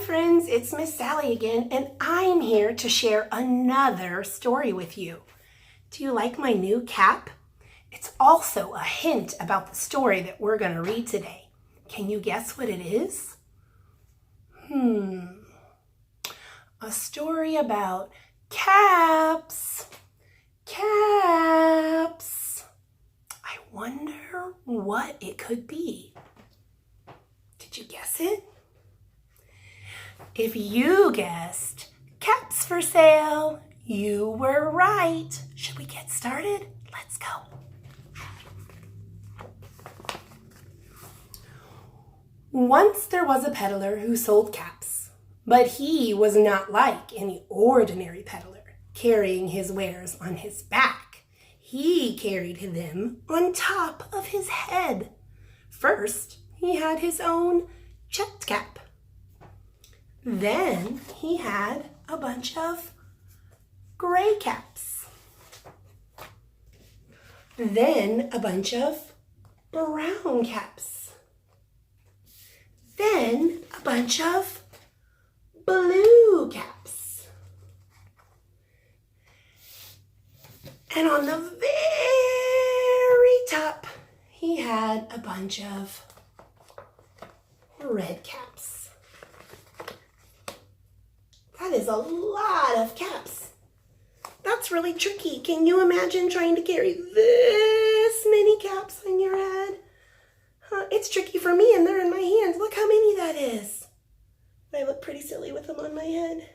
friends, it's Miss Sally again, and I'm here to share another story with you. Do you like my new cap? It's also a hint about the story that we're going to read today. Can you guess what it is? A story about caps. Caps. I wonder what it could be. Did you guess it? If you guessed caps for sale, you were right. Should we get started? Let's go. Once there was a peddler who sold caps, but he was not like any ordinary peddler, carrying his wares on his back. He carried them on top of his head. First, he had his own checked cap. Then he had a bunch of gray caps. Then a bunch of brown caps. Then a bunch of blue caps. And on the very top, he had a bunch of red caps. That is a lot of caps. That's really tricky. Can you imagine trying to carry this many caps on your head? It's tricky for me, and they're in my hands. Look how many that is. I look pretty silly with them on my head.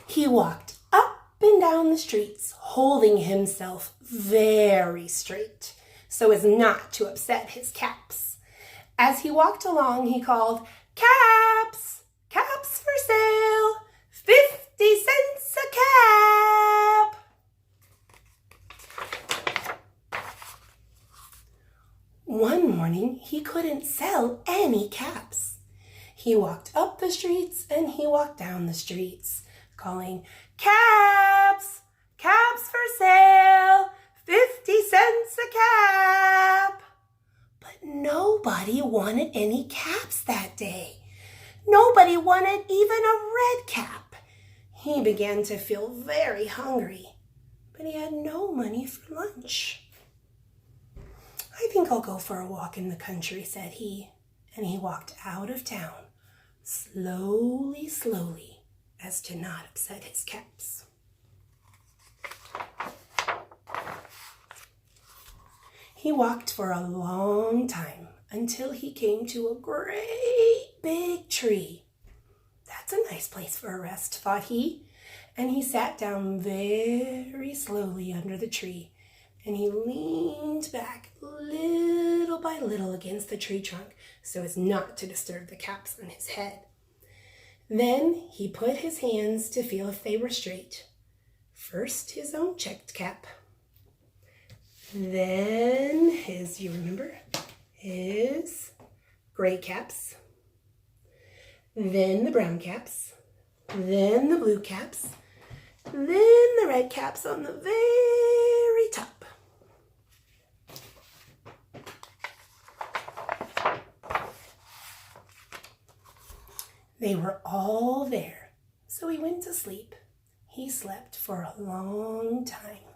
He walked up and down the streets, holding himself very straight so as not to upset his caps. As he walked along, he called, "Caps! Caps for sale! 50 cents a cap!" One morning, he couldn't sell any caps. He walked up the streets and he walked down the streets, calling, "Caps! Caps for sale! 50 cents a cap!" But nobody wanted any caps that day. Nobody wanted even a red cap. He began to feel very hungry, but he had no money for lunch. "I think I'll go for a walk in the country," said he, and he walked out of town, slowly, slowly, as to not upset his caps. He walked for a long time until he came to a great big tree. "That's a nice place for a rest," thought he, and he sat down very slowly under the tree, and he leaned back little by little against the tree trunk so as not to disturb the caps on his head. Then he put his hands to feel if they were straight. First his own checked cap. Then his gray caps. Then the brown caps. Then the blue caps. Then the red caps on the very top. They were all there, so he went to sleep. He slept for a long time.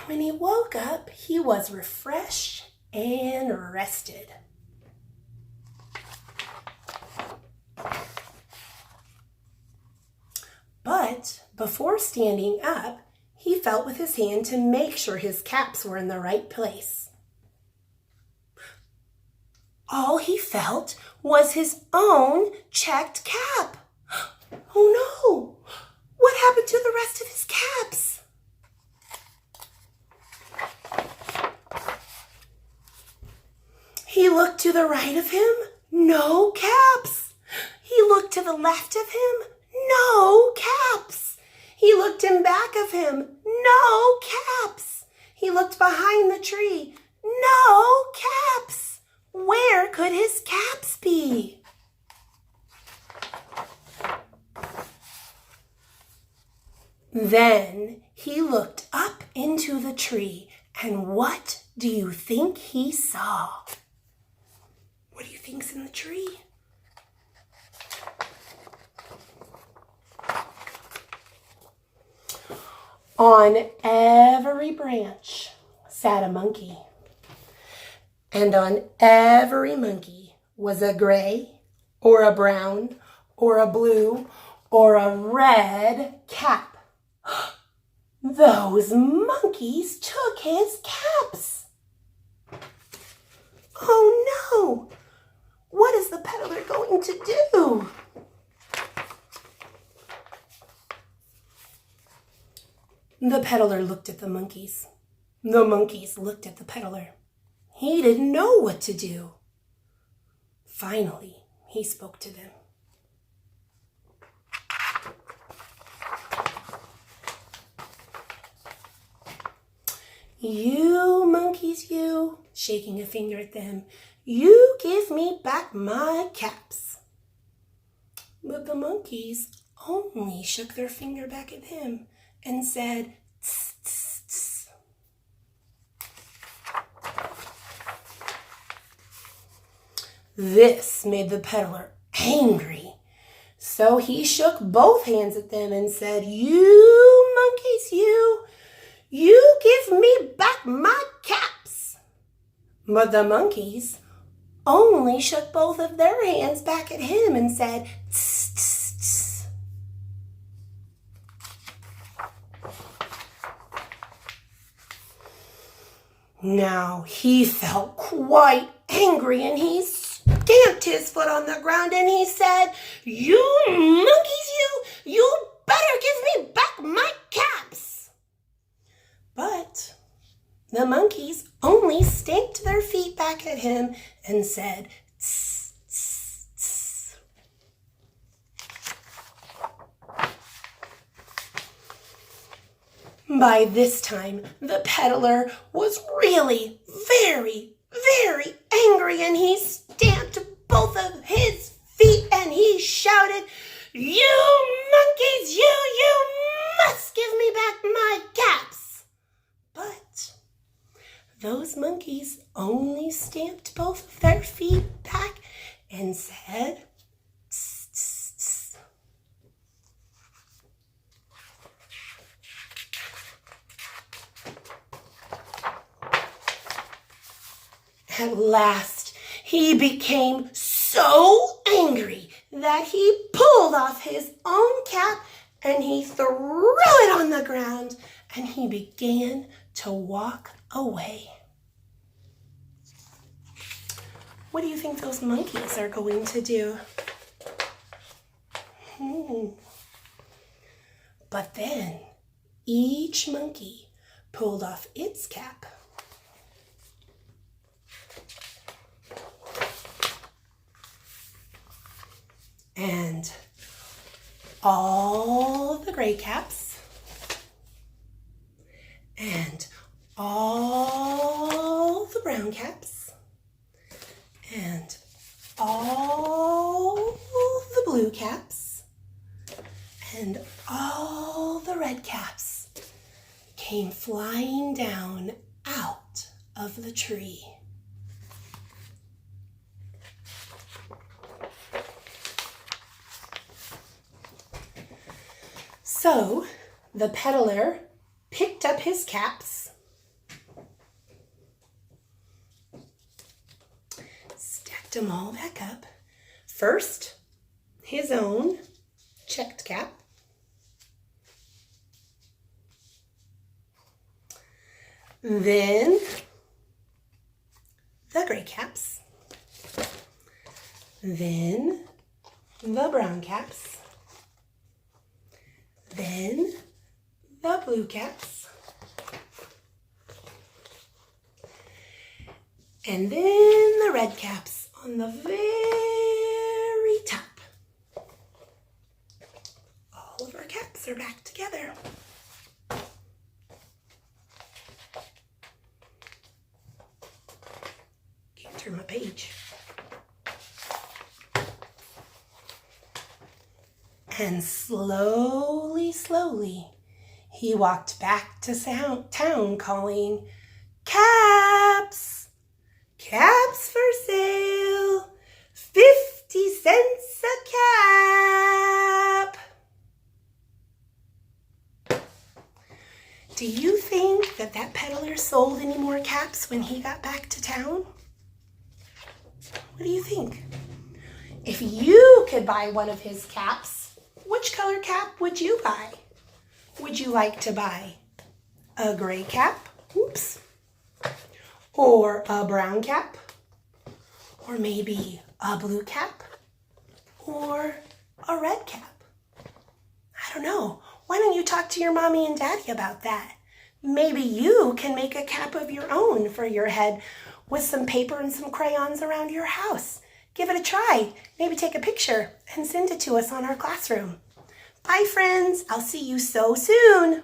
When he woke up, he was refreshed and rested. But before standing up, he felt with his hand to make sure his caps were in the right place. All he felt was his own checked cap. Oh no! What happened to the rest of his caps? He looked to the right of him, no caps. He looked to the left of him, no caps. He looked in back of him, no caps. He looked behind the tree, no caps. Where could Then he looked up into the tree, and what do you think he saw? What do you think's in the tree? On every branch sat a monkey, and on every monkey was a gray or a brown or a blue or a red cap. Those monkeys took his caps. Oh no! What is the peddler going to do? The peddler looked at the monkeys. The monkeys looked at the peddler. He didn't know what to do. Finally, he spoke to them. You monkeys, you, shaking a finger at them, you give me back my caps. But the monkeys only shook their finger back at him and said, tss, tss, tss. This made the peddler angry. So he shook both hands at them and said, you monkeys, you give me back my caps. But the monkeys only shook both of their hands back at him and said, tss, tss, tss. Now he felt quite angry, and he stamped his foot on the ground and he said, you monkeys, you better give me back my caps. But the monkeys only stamped their feet back at him and said, tss, tss, tss. By this time, the peddler was really very, very angry, and he stamped both of his feet and he shouted, you monkeys, you must give me back my caps. But those monkeys only stamped both of their feet back and said, tss, tss, tss. At last, he became so angry that he pulled off his own cap and he threw it on the ground and he began to walk away. What do you think those monkeys are going to do? But then each monkey pulled off its cap. And all the gray caps and all the brown caps and all the blue caps and all the red caps came flying down out of the tree. So the peddler picked up his caps, stacked them all back up. First, his own checked cap. Then the gray caps. Then the brown caps. Then the blue caps, and then the red caps on the very top. All of our caps are back together. Can't turn my page. And slowly, slowly, He walked back to town calling, "Caps! Caps for sale! 50 cents a cap!" Do you think that peddler sold any more caps when he got back to town? What do you think? If you could buy one of his caps, which color cap would you buy? Would you like to buy a gray cap? Oops. Or a brown cap? Or maybe a blue cap? Or a red cap? I don't know. Why don't you talk to your mommy and daddy about that? Maybe you can make a cap of your own for your head with some paper and some crayons around your house. Give it a try. Maybe take a picture and send it to us on our classroom. Bye, friends. I'll see you so soon.